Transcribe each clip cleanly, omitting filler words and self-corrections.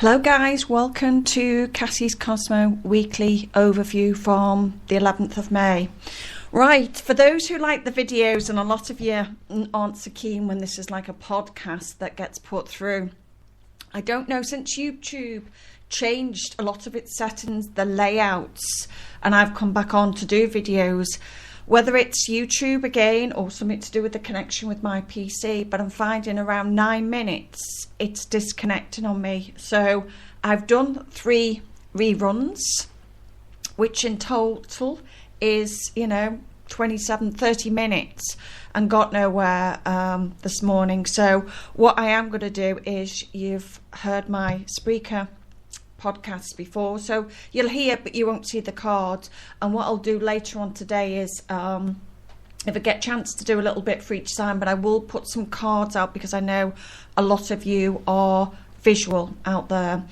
Hello guys, welcome to Cassie's Cosmo weekly overview from the 11th of May. Right, for those who like the videos, and a lot of you aren't so keen when this is like a podcast that gets put through. I don't know, since YouTube changed a lot of its settings, the layouts, and I've come back on to do videos, whether it's YouTube again or something to do with the connection with my PC, but I'm finding around 9 minutes it's disconnecting on me. So I've done 3 reruns, which in total is, 30 minutes, and got nowhere this morning. So what I am going to do is, you've heard my Spreaker podcasts before, so you'll hear but you won't see the cards. And what I'll do later on today is, if I get a chance to do a little bit for each sign, but I will put some cards out because I know a lot of you are visual out there.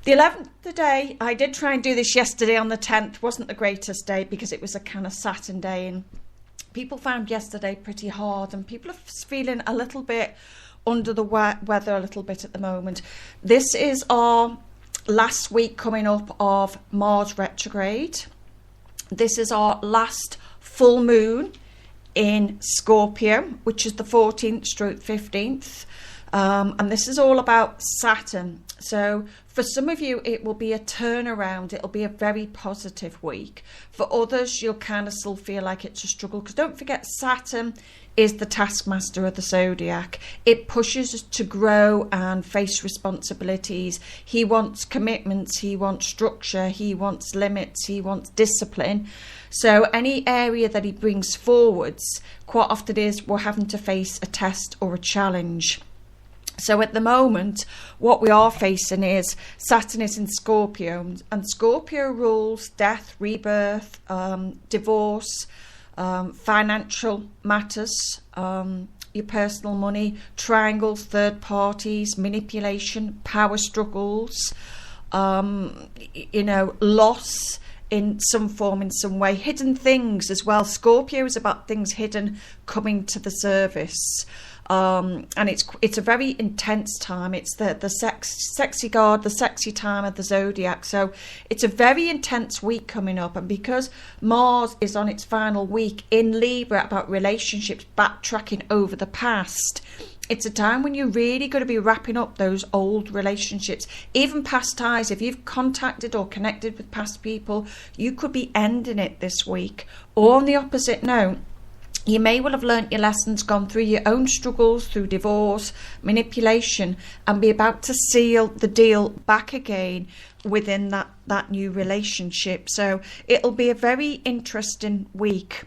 The 11th today, I did try and do this yesterday on the 10th, wasn't the greatest day because it was a kind of Saturn day, and people found yesterday pretty hard, and people are feeling a little bit under the weather a little bit at the moment. This is our last week coming up of Mars retrograde. This is our last full moon in Scorpio, which is the 14th/15th, and this is all about Saturn. So for some of you it will be a turnaround, it'll be a very positive week. For others you'll kind of still feel like it's a struggle, because don't forget, Saturn is the taskmaster of the zodiac. It pushes us to grow and face responsibilities. He wants commitments, he wants structure, he wants limits, he wants discipline. So any area that he brings forwards, quite often is we're having to face a test or a challenge. So at the moment, what we are facing is Saturn is in Scorpio, and Scorpio rules death, rebirth, divorce, financial matters, your personal money, triangles, third parties, manipulation, power struggles, loss in some form, in some way, hidden things as well. Scorpio is about things hidden coming to the surface. And it's a very intense time. It's the sexy guard, the sexy time of the zodiac. So it's a very intense week coming up. And because Mars is on its final week in Libra about relationships, backtracking over the past, it's a time when you're really going to be wrapping up those old relationships, even past ties. If you've contacted or connected with past people, you could be ending it this week. Or on the opposite note, you may well have learnt your lessons, gone through your own struggles, through divorce, manipulation, and be about to seal the deal back again within that new relationship. So it'll be a very interesting week.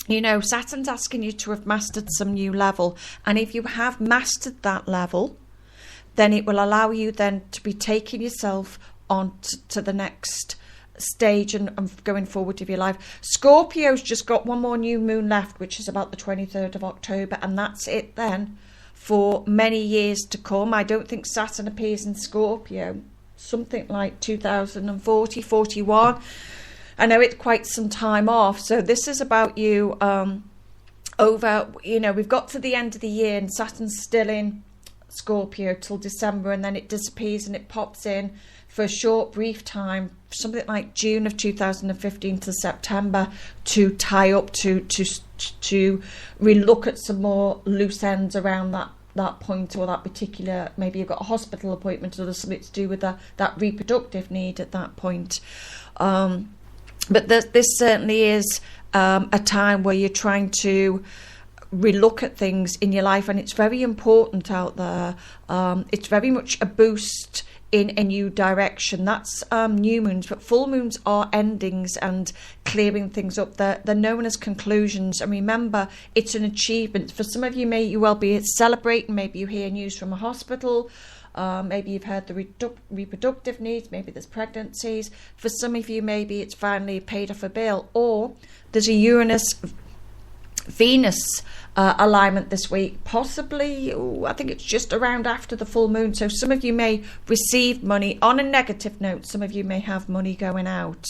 Saturn's asking you to have mastered some new level. And if you have mastered that level, then it will allow you then to be taking yourself on to the next stage and going forward with your life. Scorpio's just got one more new moon left, which is about the 23rd of October, and that's it then for many years to come. I don't think Saturn appears in Scorpio something like 2040, 41. I know it's quite some time off. So this is about you we've got to the end of the year and Saturn's still in Scorpio till December, and then it disappears and it pops in for a short brief time, something like June of 2015 to September, to tie up to relook at some more loose ends around that point, or that particular, maybe you've got a hospital appointment or there's something to do with that reproductive need at that point. But this certainly is a time where you're trying to relook at things in your life, and it's very important out there. It's very much a boost in a new direction. That's new moons, but full moons are endings and clearing things up. They're known as conclusions, and remember, it's an achievement. For some of you, may you well be celebrating. Maybe you hear news from a hospital, maybe you've heard the reproductive needs, maybe there's pregnancies. For some of you, maybe it's finally paid off a bill, or there's a Uranus-Venus alignment this week, possibly. I think it's just around after the full moon. So some of you may receive money. On a negative note, some of you may have money going out.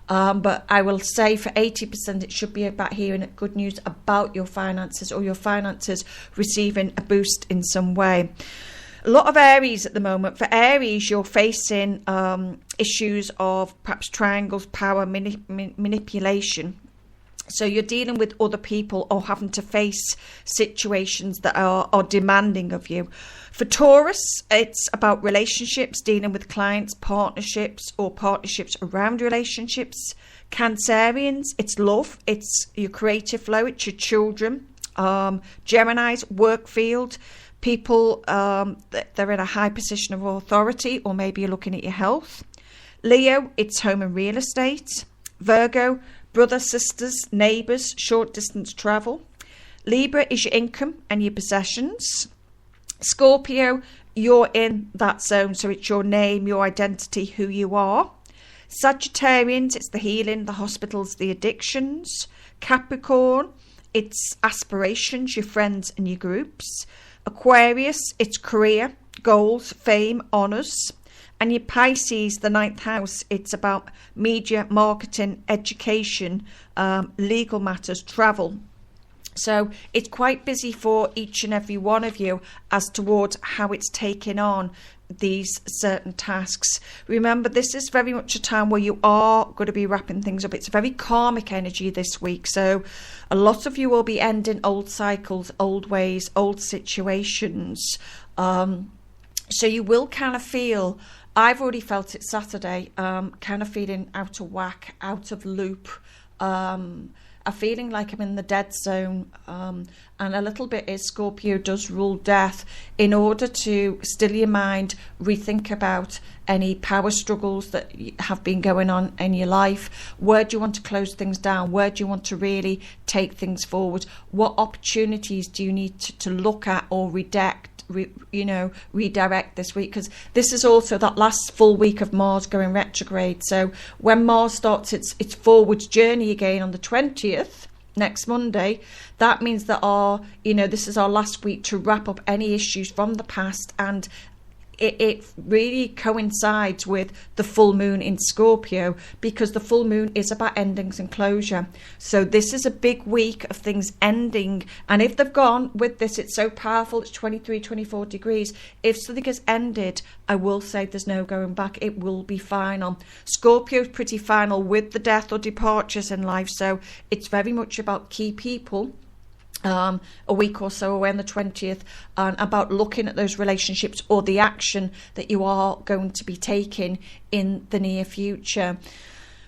But I will say for 80% it should be about hearing good news about your finances, or your finances receiving a boost in some way. A lot of Aries at the moment. For Aries, you're facing issues of perhaps triangles, power, manipulation. So you're dealing with other people or having to face situations that are demanding of you. For Taurus, it's about relationships, dealing with clients, partnerships, or partnerships around relationships. Cancerians, it's love, it's your creative flow, it's your children. Gemini's work field, people, they're in a high position of authority, or maybe you're looking at your health. Leo, it's home and real estate. Virgo, brothers, sisters, neighbours, short distance travel. Libra is your income and your possessions. Scorpio, you're in that zone, so it's your name, your identity, who you are. Sagittarians, it's the healing, the hospitals, the addictions. Capricorn, it's aspirations, your friends and your groups. Aquarius, it's career, goals, fame, honours. And your Pisces, the 9th house, it's about media, marketing, education, legal matters, travel. So it's quite busy for each and every one of you as towards how it's taking on these certain tasks. Remember, this is very much a time where you are going to be wrapping things up. It's a very karmic energy this week. So a lot of you will be ending old cycles, old ways, old situations. So you will kind of feel, I've already felt it Saturday, kind of feeling out of whack, out of loop, a feeling like I'm in the dead zone, and a little bit is Scorpio does rule death, in order to still your mind, rethink about any power struggles that have been going on in your life. Where do you want to close things down? Where do you want to really take things forward? What opportunities do you need to look at or redirect this week? Because this is also that last full week of Mars going retrograde. So when Mars starts its forwards journey again on the 20th, next Monday, that means that this is our last week to wrap up any issues from the past, and it really coincides with the full moon in Scorpio, because the full moon is about endings and closure. So this is a big week of things ending, and if they've gone with this, it's so powerful, it's 23, 24 degrees. If something has ended, I will say there's no going back. It will be final. Scorpio's pretty final with the death or departures in life, so it's very much about key people. A week or so away on the 20th, and about looking at those relationships or the action that you are going to be taking in the near future.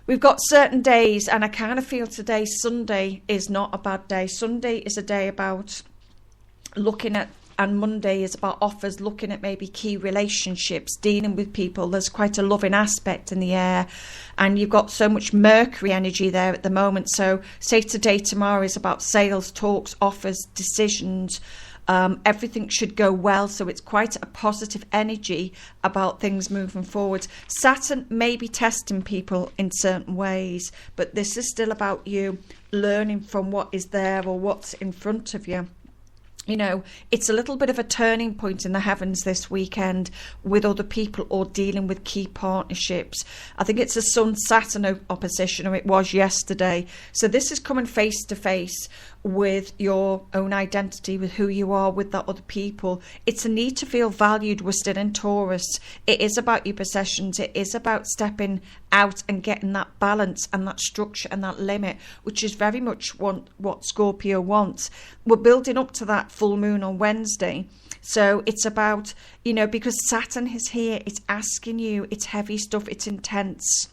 We've got certain days, and I kind of feel today, Sunday, is not a bad day. Sunday is a day about looking at, and Monday is about offers, looking at maybe key relationships, dealing with people. There's quite a loving aspect in the air, and you've got so much Mercury energy there at the moment. So say today, tomorrow is about sales, talks, offers, decisions. Everything should go well, so it's quite a positive energy about things moving forward. Saturn may be testing people in certain ways, but this is still about you learning from what is there or what's in front of you. It's a little bit of a turning point in the heavens this weekend with other people or dealing with key partnerships. I think it's a Sun-Saturn opposition, or it was yesterday. So this is coming face to face with your own identity, with who you are, with that other people. It's a need to feel valued. We're still in Taurus. It is about your possessions. It is about stepping out and getting that balance and that structure and that limit, which is very much what Scorpio wants. We're building up to that full moon on Wednesday. So it's about, because Saturn is here, it's asking you, it's heavy stuff, it's intense.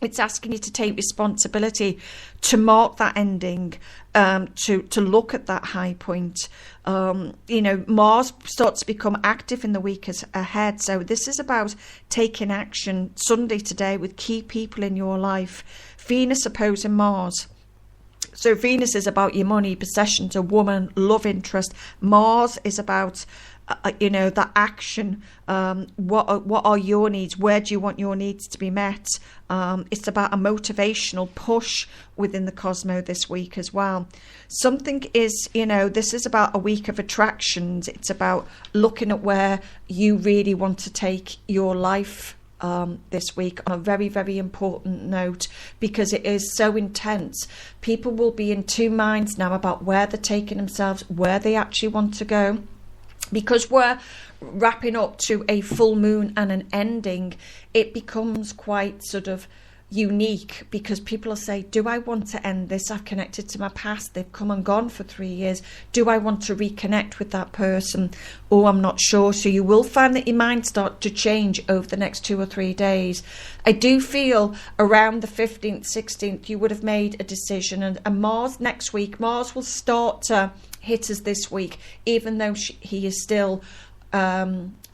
It's asking you to take responsibility, to mark that ending, to look at that high point. Mars starts to become active in the week ahead. So this is about taking action Sunday today with key people in your life. Venus opposing Mars. So Venus is about your money, possessions, a woman, love interest. Mars is about that action. What are your needs? Where do you want your needs to be met? It's about a motivational push within the Cosmo this week as well. Something is, this is about a week of attractions. It's about looking at where you really want to take your life this week, on a very, very important note, because it is so intense. People will be in two minds now about where they're taking themselves, where they actually want to go. Because we're wrapping up to a full moon and an ending, it becomes quite sort of unique, because people will say, do I want to end this? I've connected to my past, they've come and gone for 3 years. Do I want to reconnect with that person? Oh, I'm not sure. So you will find that your mind start to change over the next 2 or 3 days. I do feel around the 15th, 16th, you would have made a decision, and Mars next week, Mars will start to hit us this week, even though he is still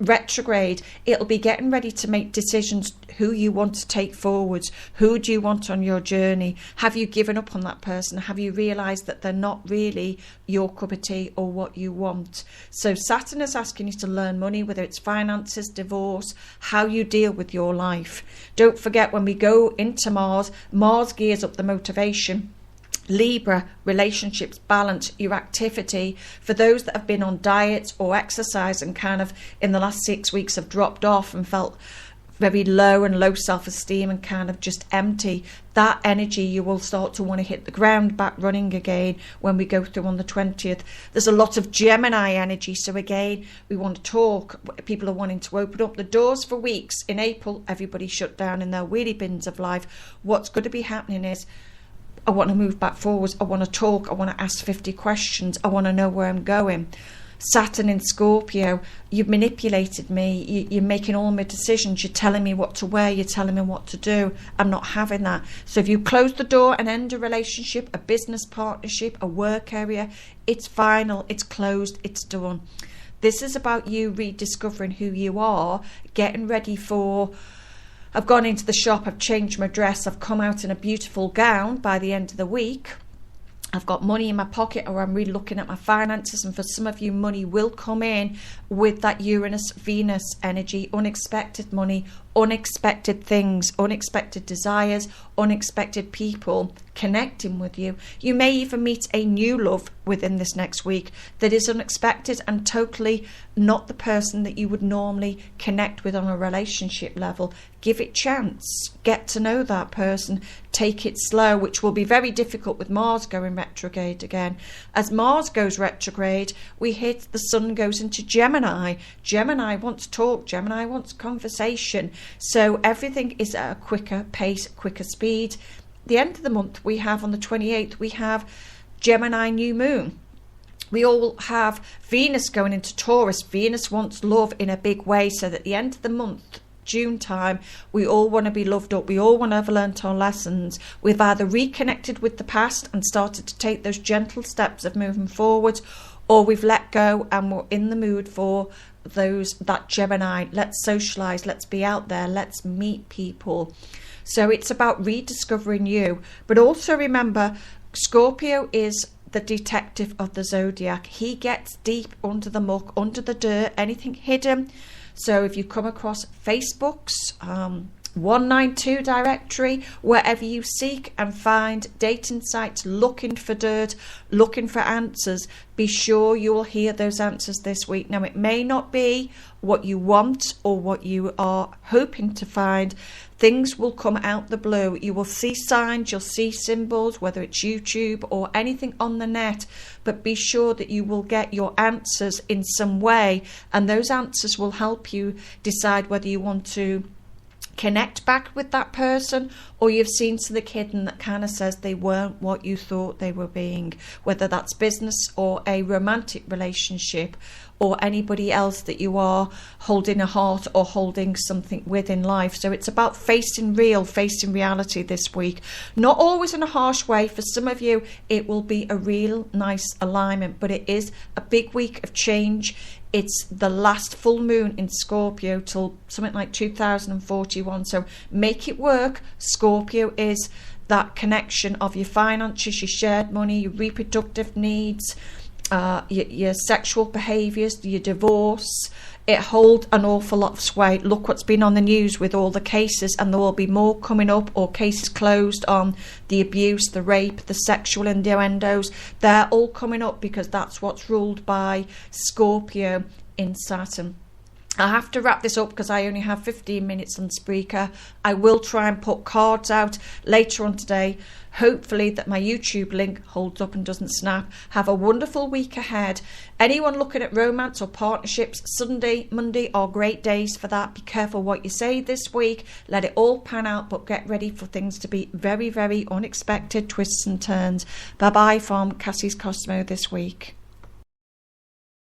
retrograde. It'll be getting ready to make decisions, who you want to take forwards, who do you want on your journey. Have you given up on that person? Have you realized that they're not really your cup of tea or what you want? So Saturn is asking you to learn money, whether it's finances, divorce, how you deal with your life. Don't forget, when we go into Mars, Mars gears up the motivation. Libra, relationships, balance, your activity. For those that have been on diets or exercise and kind of in the last 6 weeks have dropped off and felt very low and low self-esteem and kind of just empty, that energy, you will start to want to hit the ground back running again when we go through on the 20th. There's a lot of Gemini energy, so again, we want to talk. People are wanting to open up the doors for weeks. In April, everybody shut down in their wheelie bins of life. What's going to be happening is, I want to move back forwards. I want to talk. I want to ask 50 questions. I want to know where I'm going. Saturn in Scorpio, you've manipulated me. You're making all my decisions. You're telling me what to wear. You're telling me what to do. I'm not having that. So if you close the door and end a relationship, a business partnership, a work area, it's final. It's closed. It's done. This is about you rediscovering who you are, getting ready for... I've gone into the shop, I've changed my dress, I've come out in a beautiful gown by the end of the week. I've got money in my pocket, or I'm really looking at my finances, and for some of you, money will come in with that Uranus-Venus energy, unexpected money, unexpected things, unexpected desires, unexpected people connecting with you. You may even meet a new love within this next week that is unexpected and totally not the person that you would normally connect with on a relationship level. Give it chance, get to know that person, take it slow, which will be very difficult with Mars going retrograde again. As Mars goes retrograde, the sun goes into Gemini. Gemini wants talk, Gemini wants conversation. So everything is at a quicker pace, quicker speed. The end of the month, we have on the 28th, we have Gemini new moon. We all have Venus going into Taurus. Venus wants love in a big way, so that at the end of the month, June time, we all want to be loved up. We all want to have learnt our lessons. We've either reconnected with the past and started to take those gentle steps of moving forward, or we've let go and we're in the mood for that Gemini. Let's socialize, let's be out there, let's meet people. So it's about rediscovering you. But also remember, Scorpio is the detective of the zodiac. He gets deep under the muck, under the dirt, anything hidden. So if you come across Facebook's 192 directory, wherever you seek and find dating sites looking for dirt, looking for answers, be sure you will hear those answers this week. Now, it may not be what you want or what you are hoping to find. Things will come out the blue. You will see signs, you'll see symbols, whether it's YouTube or anything on the net, but be sure that you will get your answers in some way, and those answers will help you decide whether you want to connect back with that person, or you've seen something hidden that kind of says they weren't what you thought they were being, whether that's business or a romantic relationship or anybody else that you are holding a heart or holding something with in life. So it's about facing reality this week. Not always in a harsh way. For some of you, it will be a real nice alignment, but it is a big week of change. It's the last full moon in Scorpio till something like 2041. So make it work. Scorpio is that connection of your finances, your shared money, your reproductive needs, your sexual behaviours, your divorce. It holds an awful lot of sway. Look what's been on the news with all the cases, and there will be more coming up, or cases closed on the abuse, the rape, the sexual innuendos. They're all coming up because that's what's ruled by Scorpio in Saturn. I have to wrap this up because I only have 15 minutes on Spreaker. I will try and put cards out later on today. Hopefully that my YouTube link holds up and doesn't snap. Have a wonderful week ahead. Anyone looking at romance or partnerships, Sunday, Monday are great days for that. Be careful what you say this week. Let it all pan out, but get ready for things to be very, very unexpected twists and turns. Bye-bye from Cassie's Cosmo this week.